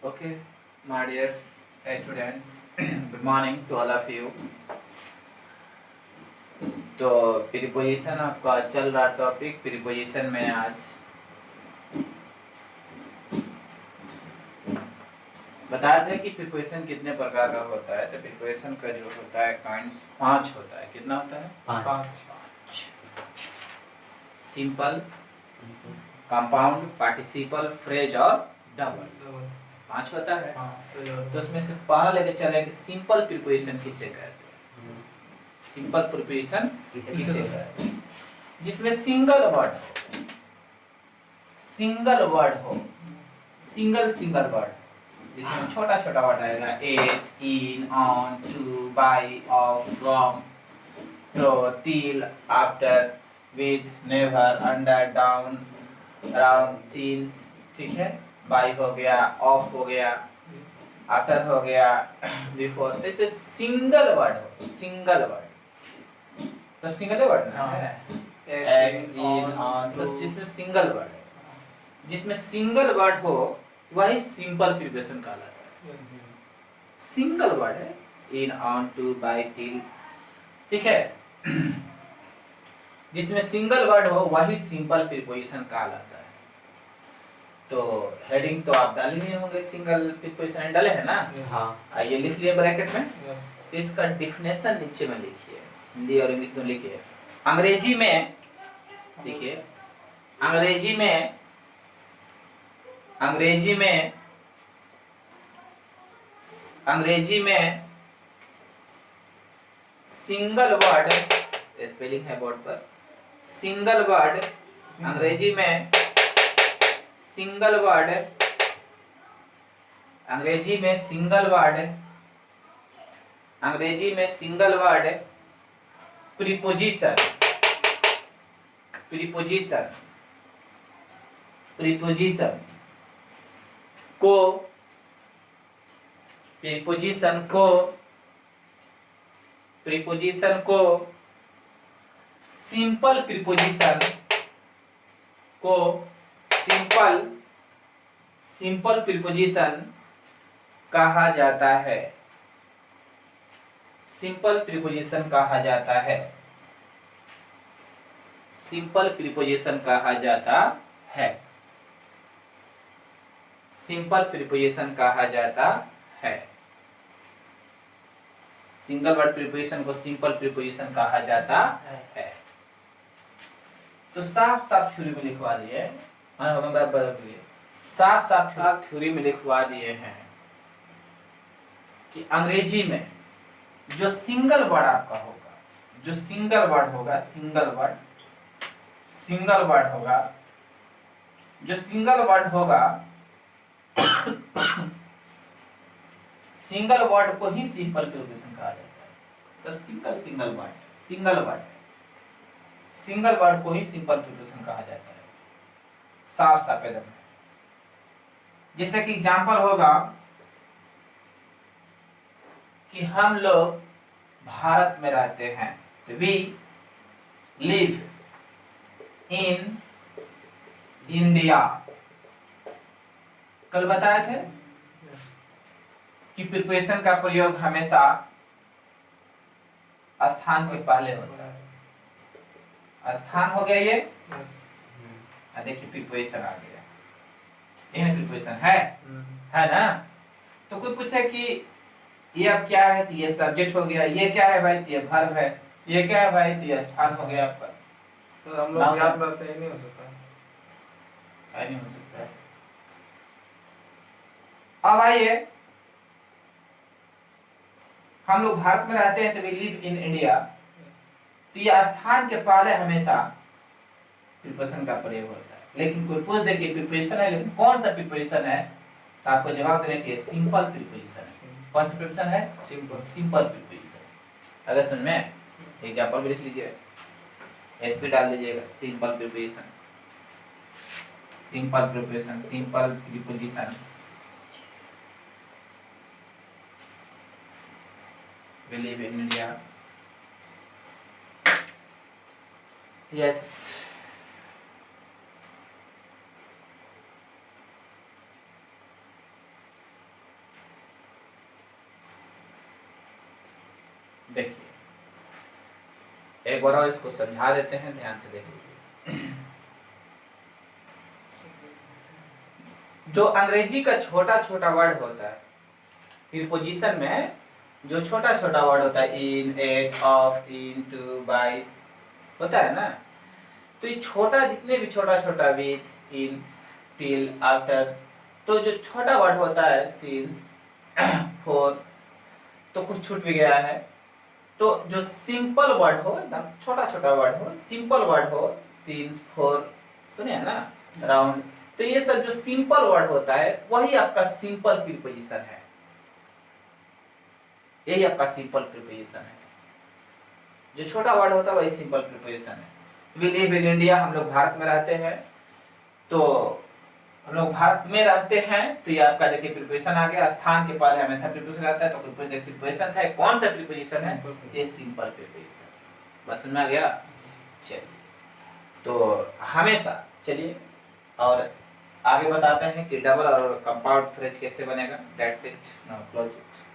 Okay, my dear students, good morning to all of you. तो preposition आपका चल रहा टॉपिक प्रीपोजिशन में आज बताया था कि प्रीपोजिशन कितने प्रकार का होता है। तो प्रीपोजिशन का जो होता है काइंड्स 5 होता है। कितना होता है? 5। सिंपल, कंपाउंड, पार्टिसिपल, फ्रेज और डबल 5 होता है। तो उसमें से पहला लेके चले कि सिंपल प्रीपोजिशन किसे कहते हैं। सिंपल प्रीपोजिशन किसे कहते हैं? जिसमें सिंगल वर्ड हो, सिंगल वर्ड, जिसमें छोटा छोटा वर्ड आएगा at, in, on, to, by, of, from, through, till, after, with, never, under, down, around, since, ठीक है। बाय हो गया, ऑफ हो गया, आफ्टर हो गया, बिफोर। ऐसे सिंगल वर्ड हो, सिंगल वर्ड सब सिंगल वर्ड ना है। एट, इन, ऑन, सब जिसमें सिंगल वर्ड है, जिसमें सिंगल वर्ड हो वही सिंपल प्रीपोजिशन कहलाता है। सिंगल वर्ड है, इन, ऑन, टू, बाय, टिल, ठीक है। जिसमें सिंगल वर्ड हो वही सिंपल प्रीपोजिशन कहलाता है। तो हेडिंग तो आप डाले ही होंगे, सिंगल प्रीपोजिशन डाले हैं ना। हाँ, आइए लिख लिए ब्रैकेट में। तो इसका डिफिनेशन नीचे में लिखिए, हिंदी और इंग्लिश दोनों लिखिए। अंग्रेजी में देखिए, अंग्रेजी में सिंगल वर्ड, स्पेलिंग है बोर्ड पर, सिंगल वर्ड, अंग्रेजी में सिंगल वर्ड, अंग्रेजी में सिंगल वर्ड प्रीपोजिशन को सिंपल प्रीपोजिशन कहा जाता है। सिंपल प्रीपोजिशन कहा जाता है। सिंपल प्रीपोजिशन कहा जाता है। सिंपल प्रीपोजिशन कहा जाता है। सिंगल वर्ड प्रीपोजिशन को सिंपल प्रीपोजिशन कहा जाता है। तो साफ साफ थ्योरी में लिखवा दिए, साफ साफ थ्योरी में लिखवा दिए हैं कि अंग्रेजी में जो सिंगल वर्ड आपका होगा, जो सिंगल वर्ड होगा, सिंगल वर्ड होगा, जो सिंगल वर्ड होगा, सिंगल वर्ड को ही सिंपल प्रीपोजिशन कहा जाता है। सब सिंगल वर्ड, सिंगल वर्ड को ही सिंपल प्रीपोजिशन कहा जाता है। साफ साफ एकदम। जैसे कि एग्जांपल होगा कि हम लोग भारत में रहते हैं, वी लिव इन इंडिया। कल बताए थे कि प्रीपोजिशन का प्रयोग हमेशा स्थान के पहले होता है। स्थान हो गया ये, देखिए प्रीपोजिशन आ गया, ये प्रीपोजिशन है ना। तो कोई पूछे कि ये अब क्या है, तो ये सब्जेक्ट हो गया, ये क्या है भाई, तो ये वर्ब है, ये क्या है भाई, तो ये स्थान हो गया आपका। तो हम लोग याद रहते हैं, नहीं हो सकता है, नहीं हो सकता है। अब आइए, हम लोग भारत में रहते हैं तो वी लिव इन इंडिया, तो ये स्थान के पहले हमेशा प्रीपोजिशन का प्रयोग होता है। लेकिन कोई पूछ दे कि प्रीपोजिशन है, लेकिन कौन सा प्रीपोजिशन है, तो आपको जवाब देने के सिंपल प्रीपोजिशन है। कौन सा प्रीपोजिशन है? Simple preposition. अगर समझ में, एग्जांपल भी लिख लीजिए, एसपी डाल दीजिएगा, simple preposition, simple preposition, simple preposition. We live in India. Yes. देखिए एक बार और इसको समझा देते हैं, ध्यान से देख लीजिए। जो अंग्रेजी का छोटा छोटा वर्ड होता है प्रीपोजिशन में, जो छोटा छोटा वर्ड होता है, in, at, of, in, to, by, होता है ना, तो ये छोटा जितने भी छोटा छोटा, विथ, इन, टिल, आफ्टर, तो जो छोटा वर्ड होता है सिंस, फॉर, तो कुछ छूट भी गया है। तो जो सिंपल वर्ड हो, एकदम छोटा छोटा वर्ड हो, सिंपल वर्ड हो, सिंस, फॉर, सुनिए ना, राउंड, तो ये सब जो सिंपल वर्ड होता है वही आपका सिंपल प्रीपोजिशन है, यही आपका सिंपल प्रीपोजिशन है। जो छोटा वर्ड होता है वही सिंपल प्रीपोजिशन है। वी लिव इन इंडिया, हम लोग भारत में रहते हैं, तो हम लोग भारत में रहते हैं, तो ये आपका देखिए प्रीपोजिशन आ गया। स्थान के पहले हमेशा प्रीपोजिशन आता है, तो प्रीपोजिशन था, कौन सा प्रीपोजिशन है, ये सिंपल प्रीपोजिशन। बस समझ में आ गया। चलिए, तो हमेशा, चलिए और आगे बताते हैं कि डबल और कंपाउंड फ्रेज कैसे बनेगा। That's it, now close it.